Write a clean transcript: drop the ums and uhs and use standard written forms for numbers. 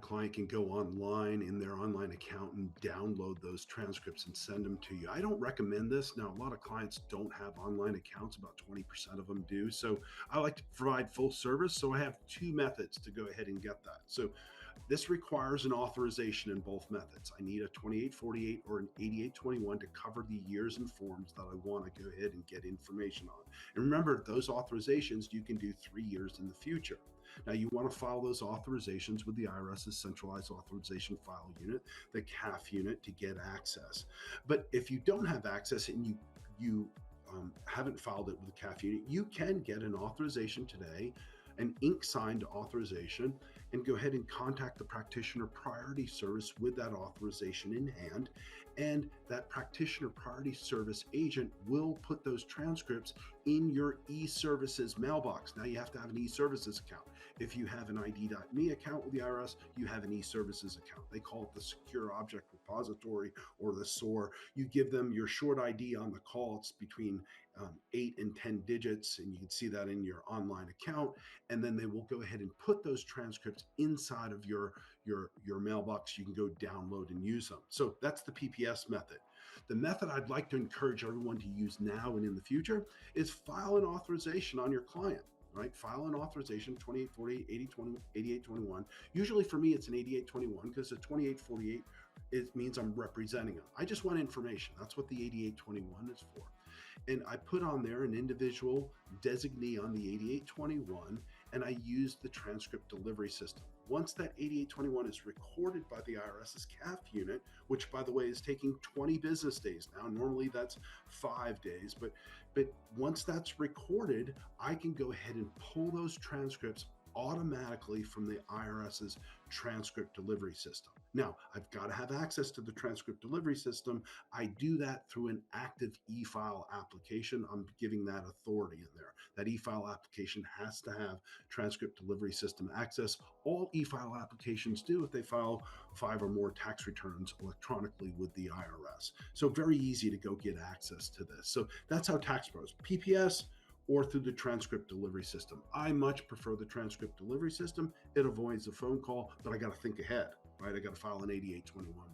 client can go online in their online account and download those transcripts and send them to you. I don't recommend this. Now, a lot of clients don't have online accounts, about 20% of them do. So I like to provide full service. So I have two methods to go ahead and get that. So this requires an authorization in both methods. I need a 2848 or an 8821 to cover the years and forms that I want to go ahead and get information on. And remember, those authorizations you can do 3 years in the future. Now, you want to file those authorizations with the IRS's Centralized Authorization File Unit, the CAF unit, to get access. But if you don't have access and you haven't filed it with the CAF unit, you can get an authorization today, an ink-signed authorization, and go ahead and contact the practitioner priority service with that authorization in hand. And that practitioner priority service agent will put those transcripts in your e-services mailbox. Now you have to have an e-services account. If you have an ID.me account with the IRS, you have an e-services account. They call it the Secure Object Repository, or the SOR. You give them your short ID on the call. It's between 8 and 10 digits, and you can see that in your online account. And then they will go ahead and put those transcripts inside of your mailbox. You can go download and use them. So that's the PPS method. The method I'd like to encourage everyone to use now and in the future is file an authorization on your client, right? File an authorization, 2848, 8821. Usually for me, it's an 8821 because the 2848, it means I'm representing them. I just want information. That's what the 8821 is for. And I put on there an individual designee on the 8821, and I use the transcript delivery system. Once that 8821 is recorded by the IRS's CAF unit, which by the way is taking 20 business days now, normally that's 5 days, but once that's recorded, I can go ahead and pull those transcripts automatically from the IRS's transcript delivery system. Now, I've got to have access to the transcript delivery system. I do that through an active e-file application. I'm giving that authority in there. That e-file application has to have transcript delivery system access. All e-file applications do if they file 5 or more tax returns electronically with the IRS. So very easy to go get access to this. So that's how tax pros, PPS, or through the transcript delivery system. I much prefer the transcript delivery system. It avoids the phone call, but I got to think ahead, right? I got to file an 8821